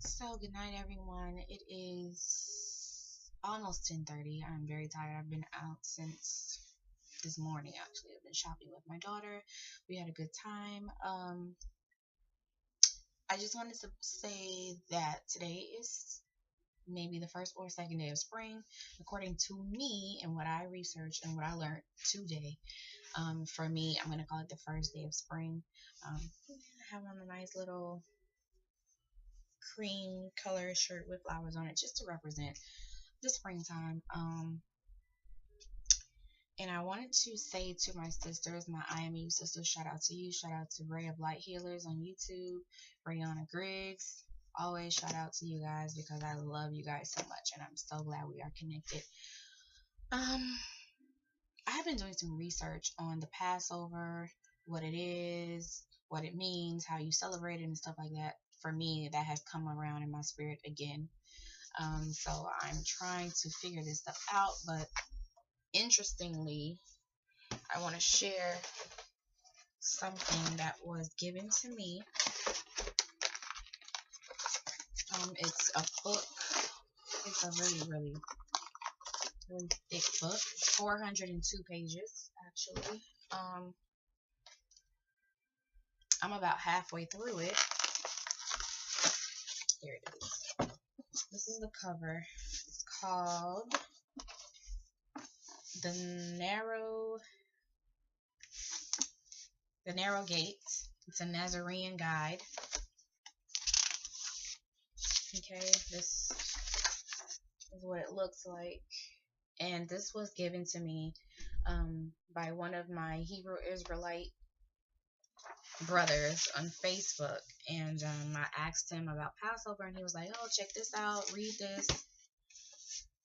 So good night, everyone. It is almost 10:30. I'm very tired. I've been out since this morning. Actually, I've been shopping with my daughter. We had a good time. I just wanted to say that today is maybe the first or second day of spring, according to me and what I researched and what I learned today. For me, I'm gonna call it the first day of spring. I have on a nice little cream color shirt with flowers on it just to represent the springtime. And I wanted to say to my sisters, my IMU sisters, shout out to you, shout out to Ray of Light Healers on YouTube, Brianna Griggs. Always shout out to you guys because I love you guys so much and I'm so glad we are connected. Um, I have been doing some research on the Passover, what it is, what it means, how you celebrate it, and stuff like that. For me, that has come around in my spirit again. So I'm trying to figure this stuff out, but interestingly, I want to share something that was given to me. It's a book. It's a really thick book. 402 pages, actually. I'm about halfway through it. Here it is. This is the cover. It's called The Narrow Gate. It's a Nazarene guide. Okay, this is what it looks like. And this was given to me by one of my Hebrew Israelite brothers on Facebook. And I asked him about Passover, and he was like, oh, check this out, read this.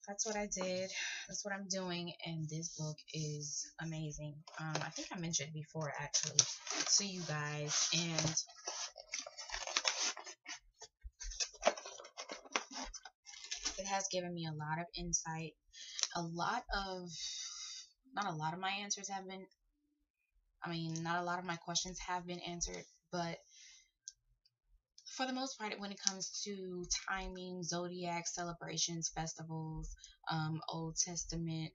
That's what I did. That's what I'm doing. And this book is amazing. I think I mentioned before, actually, to you guys. And it has given me a lot of insight. Not a lot of my answers have been, not a lot of my questions have been answered, but for the most part, when it comes to timing, zodiac celebrations, festivals, Old Testament,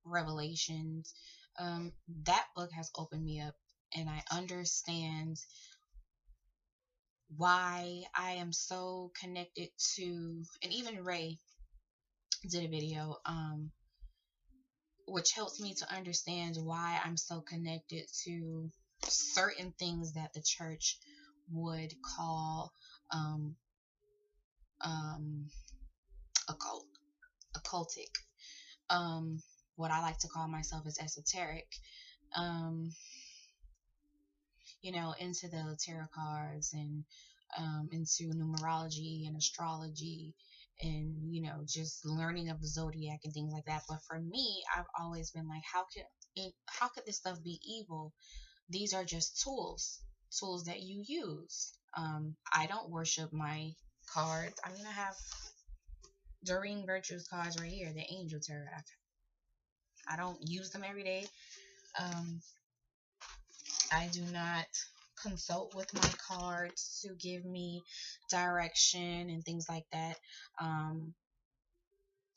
revelations, that book has opened me up, and I understand why I am so connected to, and even Ray did a video, which helps me to understand why I'm so connected to certain things that the church would call occult, occultic. What I like to call myself is esoteric. Um, into the tarot cards and into numerology and astrology and just learning of the zodiac and things like that. But for me, I've always been like, how could this stuff be evil? These are just tools that you use. I don't worship my cards. I have Doreen Virtue's cards right here, the Angel Tarot. I don't use them every day. I do not consult with my cards to give me direction and things like that.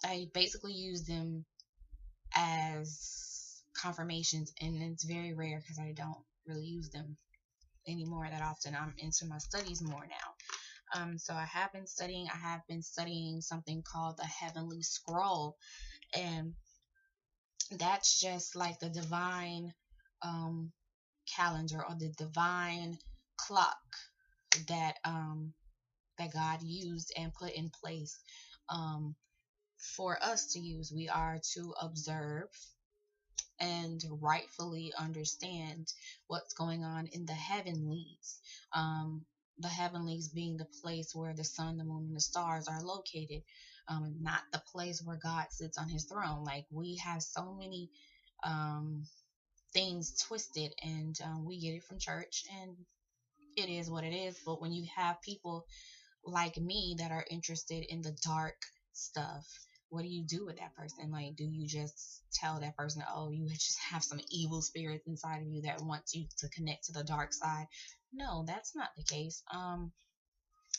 I basically use them as confirmations, and it's very rare because I don't really use them anymore that often. I'm into my studies more now. So I have been studying something called the Heavenly Scroll, and that's just like the divine calendar or the divine clock that God used and put in place for us to use. We are to observe and rightfully understand what's going on in the heavenlies. The heavenlies being the place where the sun, the moon, and the stars are located, not the place where God sits on his throne. Like, we have so many things twisted, and we get it from church, and it is what it is. But when you have people like me that are interested in the dark stuff, what do you do with that person? Like, do you just tell that person, oh, you just have some evil spirits inside of you that wants you to connect to the dark side? No, that's not the case.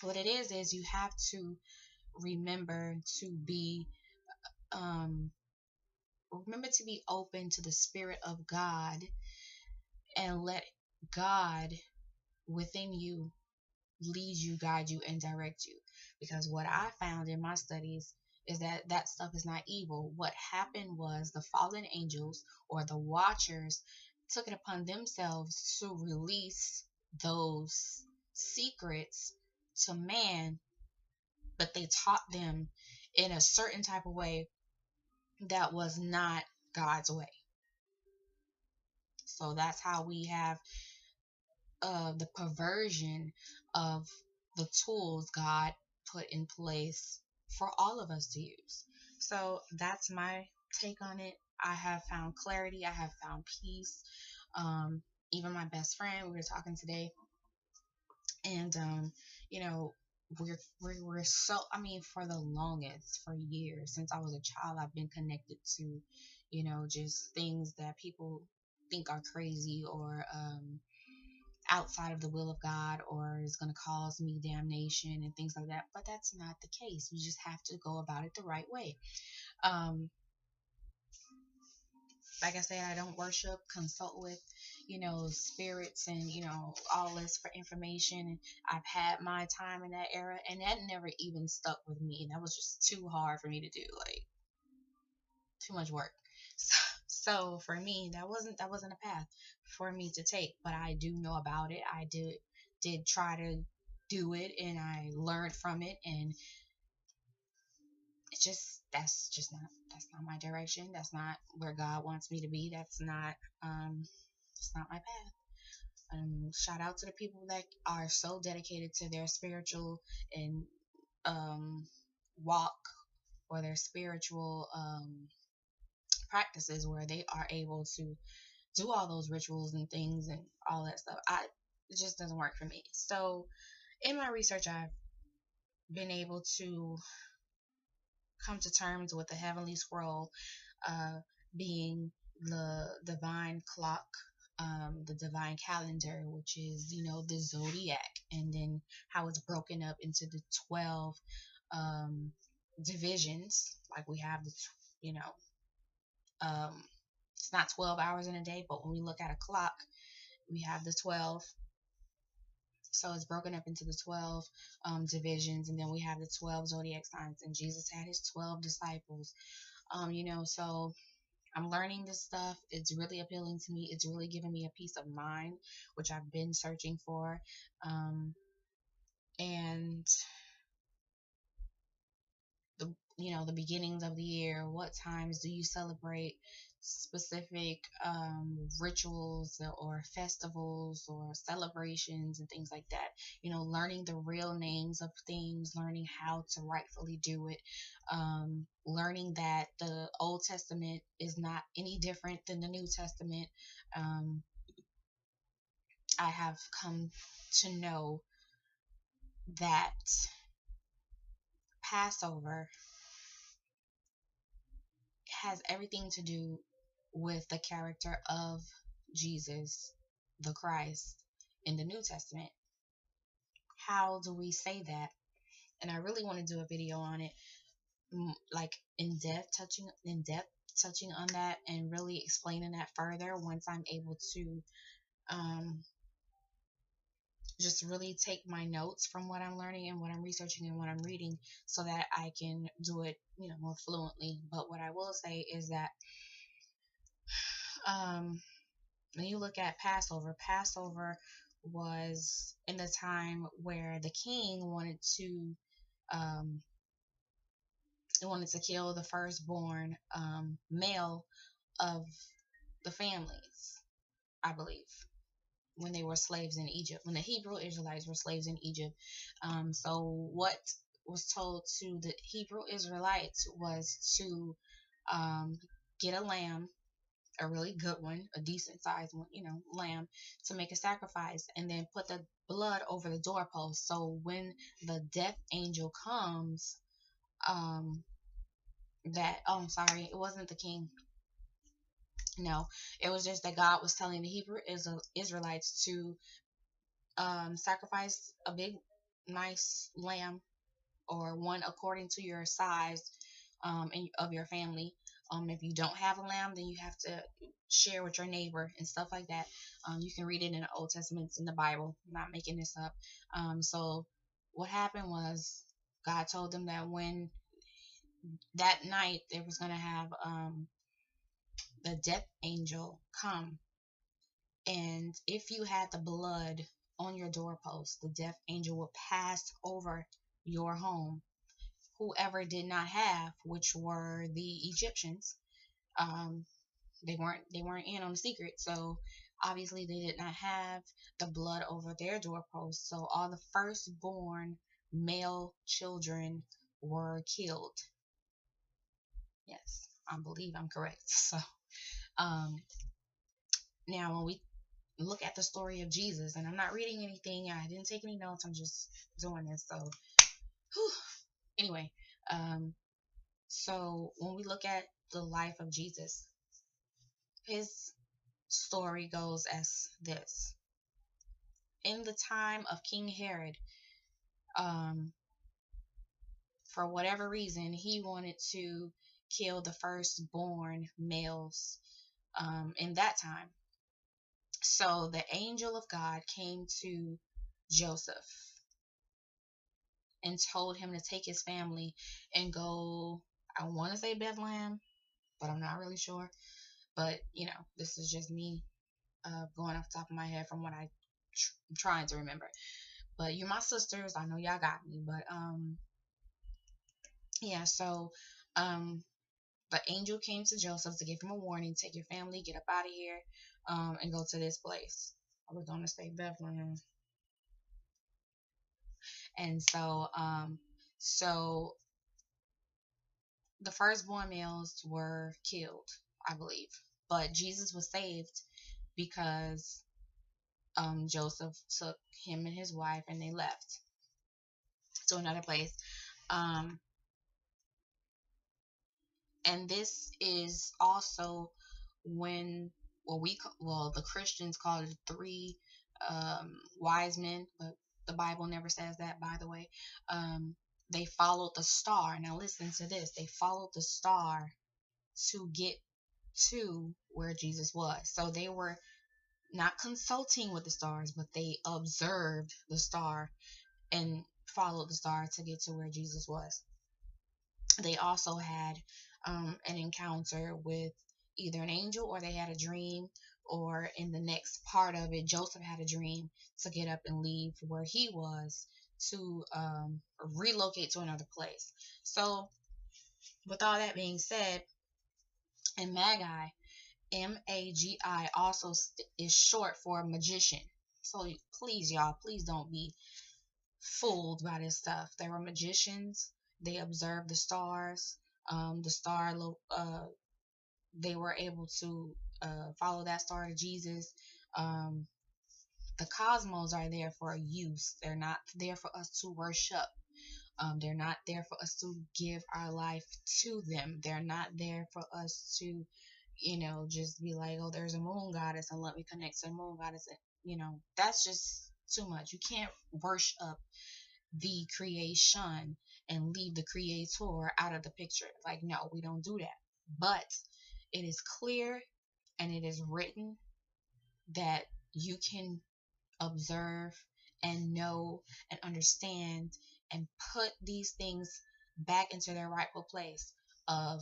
What it is you have to remember to be um remember to be open to the spirit of God, and let God within you lead you, guide you, and direct you. Because what I found in my studies is that that stuff is not evil. What happened was the fallen angels or the watchers took it upon themselves to release those secrets to man, but they taught them in a certain type of way that was not God's way. So that's how we have the perversion of the tools God put in place for all of us to use. So that's my take on it. I have found clarity, I have found peace. Um, Even my best friend, we were talking today, and you know, we're so, I mean, for the longest, for years, since I was a child, I've been connected to, just things that people think are crazy, or outside of the will of God, or is going to cause me damnation and things like that. But that's not the case. We just have to go about it the right way. Um, like I said, I don't worship, consult with, spirits and, all this for information. I've had my time in that era, and that never even stuck with me. That was just too hard for me to do, like too much work. So for me, that wasn't a path for me to take. But I do know about it. I did try to do it, and I learned from it, and it's just that's not my direction. That's not where God wants me to be. It's not my path. Shout out to the people that are so dedicated to their spiritual and um walk, or their spiritual practices, where they are able to do all those rituals and things and all that stuff. It just doesn't work for me. So in my research, I've been able to come to terms with the heavenly scroll, uh, being the divine clock, the divine calendar, which is, the zodiac, and then how it's broken up into the 12 um, divisions. Like we have you know, um, it's not 12 hours in a day, but when we look at a clock, we have the 12. So it's broken up into the 12 divisions, and then we have the 12 zodiac signs, and Jesus had his 12 disciples. So I'm learning this stuff. It's really appealing to me. It's really giving me a peace of mind, which I've been searching for. And the beginnings of the year, what times do you celebrate specific rituals or festivals or celebrations and things like that. Learning the real names of things, learning how to rightfully do it, learning that the Old Testament is not any different than the New Testament. um, I have come to know that Passover has everything to do with the character of Jesus, the Christ, in the New Testament. How do we say that? And I really want to do a video on it, like in depth touching on that, and really explaining that further once I'm able to um, just really take my notes from what I'm learning and what I'm researching and what I'm reading, so that I can do it, more fluently. But what I will say is that um, when you look at Passover was in the time where the king um, wanted to kill the firstborn male of the families, I believe, when they were slaves in Egypt, when the Hebrew Israelites were slaves in Egypt. So what was told to the Hebrew Israelites was to get a lamb, a really good one, a decent sized one, lamb, to make a sacrifice, and then put the blood over the doorpost. So when the death angel comes, I'm sorry, it wasn't the king. No, it was just that God was telling the Hebrew Israelites to sacrifice a big nice lamb, or one according to your size, of your family. If you don't have a lamb, then you have to share with your neighbor and stuff like that. You can read it in the Old Testament, it's in the Bible. I'm not making this up. So what happened was, God told them that when that night they was gonna have the death angel come, and if you had the blood on your doorpost, the death angel will pass over your home. Whoever did not have, which were the Egyptians, um, they weren't in on the secret, so obviously they did not have the blood over their doorpost. So all the firstborn male children were killed. Yes, I believe I'm correct. So um, now when we look at the story of Jesus, and I'm not reading anything, I didn't take any notes, I'm just doing this. So whew. Anyway, um, so when we look at the life of Jesus, his story goes as this. In the time of King Herod, um, for whatever reason, he wanted to kill the firstborn males in that time. So the angel of God came to Joseph and told him to take his family and go, I want to say Bethlehem, but I'm not really sure. But, this is just me going off the top of my head from what I'm trying to remember. But you're my sisters. I know y'all got me. But, yeah, so the angel came to Joseph to give him a warning: take your family, get up out of here, and go to this place. I was going to say Bethlehem. And so the firstborn males were killed, I believe. But Jesus was saved because Joseph took him and his wife and they left to another place. Um, and this is also when, the Christians call it three wise men, but the Bible never says that, by the way. They followed the star. Now listen to this. They followed the star to get to where Jesus was. So they were not consulting with the stars, but they observed the star and followed the star to get to where Jesus was. They also had an encounter with either an angel, or they had a dream, or in the next part of it, Joseph had a dream to get up and leave where he was to relocate to another place. So with all that being said, and Magi, Magi, also is short for magician. So please, y'all, please don't be fooled by this stuff. They were magicians. They observed the stars. The star, they were able to follow that star to Jesus. Um, the cosmos are there for use. They're not there for us to worship. They're not there for us to give our life to them. They're not there for us to, just be like, oh, there's a moon goddess and let me connect to the moon goddess. That's just too much. You can't worship the creation and leave the creator out of the picture. Like, no, we don't do that. But it is clear and it is written that you can observe and know and understand and put these things back into their rightful place of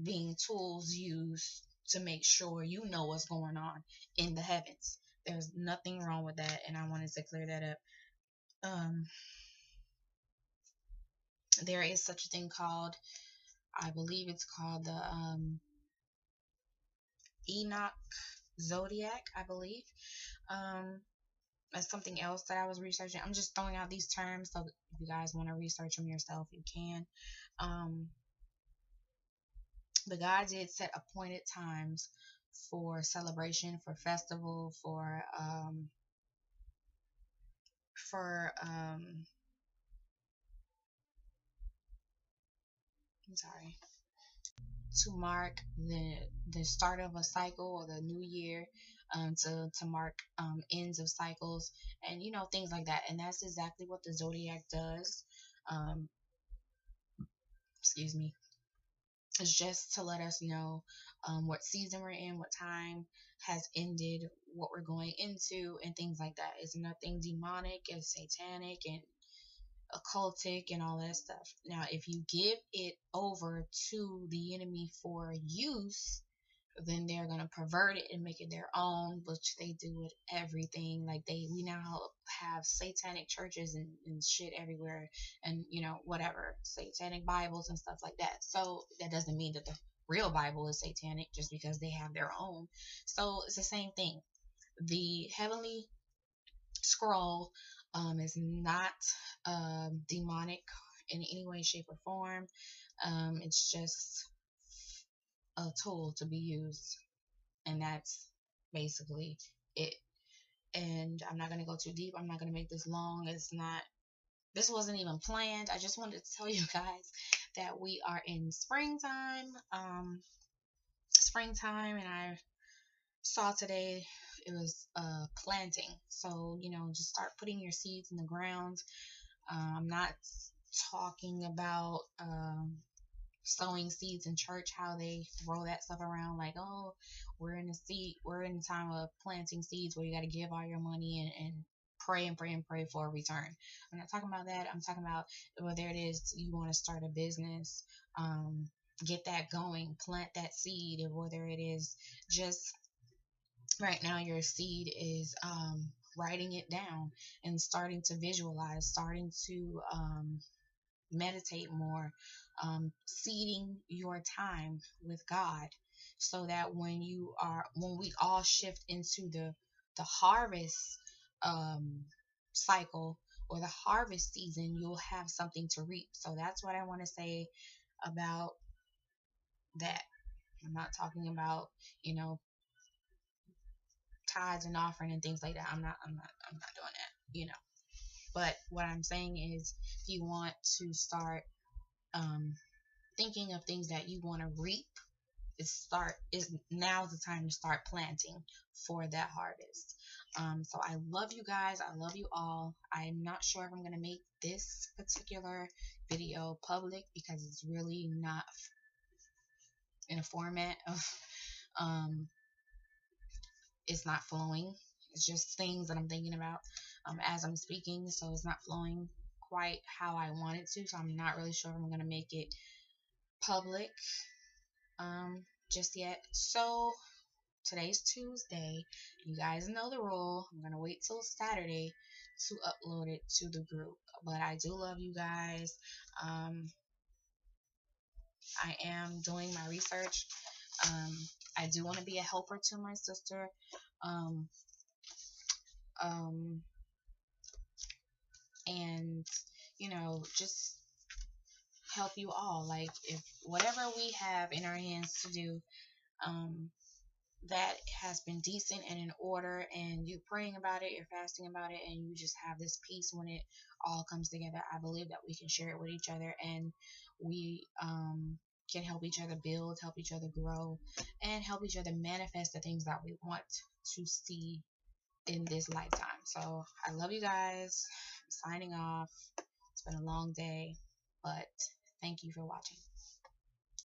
being tools used to make sure you know what's going on in the heavens. There's nothing wrong with that, and I wanted to clear that up. There is such a thing called, I believe it's called the Enoch zodiac, I believe. That's something else that I was researching. I'm just throwing out these terms, so if you guys want to research them yourself, you can. But God did set appointed times for celebration, for festival, for I'm sorry, to mark the start of a cycle or the new year. to mark ends of cycles, and things like that. And that's exactly what the zodiac does. Um, excuse me. It's just to let us know what season we're in, what time has ended, what we're going into, and things like that. It's nothing demonic and satanic and occultic and all that stuff. Now, if you give it over to the enemy for use, then they're gonna pervert it and make it their own, which they do with everything. Like we now have satanic churches and shit everywhere, and whatever, satanic Bibles and stuff like that. So that doesn't mean that the real Bible is satanic just because they have their own. So it's the same thing. The heavenly scroll is not demonic in any way, shape, or form. It's just a tool to be used, and that's basically it. And I'm not going to go too deep. I'm not going to make this long. This wasn't even planned. I just wanted to tell you guys that we are in springtime. And I saw today it was planting. So, just start putting your seeds in the ground. I'm not talking about sowing seeds in church, how they throw that stuff around like, oh, we're in the time of planting seeds where you got to give all your money and pray and pray and pray for a return. I'm not talking about that. I'm talking about whether it is you want to start a business, get that going, plant that seed, or whether it is just right now your seed is writing it down and starting to visualize, starting to meditate more, seeding your time with God, so that when we all shift into the harvest cycle or the harvest season, you'll have something to reap. So that's what I want to say about that. I'm not talking about tithes and offering and things like that. I'm not doing that. But what I'm saying is, if you want to start thinking of things that you want to reap, is now's the time to start planting for that harvest. So I love you guys. I love you all. I'm not sure if I'm gonna make this particular video public because it's really not in a format of it's not flowing. It's just things that I'm thinking about as I'm speaking, so it's not flowing quite how I want it to. So I'm not really sure if I'm gonna make it public just yet. So today's Tuesday. You guys know the rule. I'm gonna wait till Saturday to upload it to the group. But I do love you guys. I am doing my research. I do want to be a helper to my sister. Um, um, and just help you all. Like, if whatever we have in our hands to do, that has been decent and in order, and you're praying about it, you're fasting about it, and you just have this peace when it all comes together, I believe that we can share it with each other, and we can help each other build, help each other grow, and help each other manifest the things that we want to see in this lifetime. So I love you guys. I'm signing off. It's been a long day, but thank you for watching.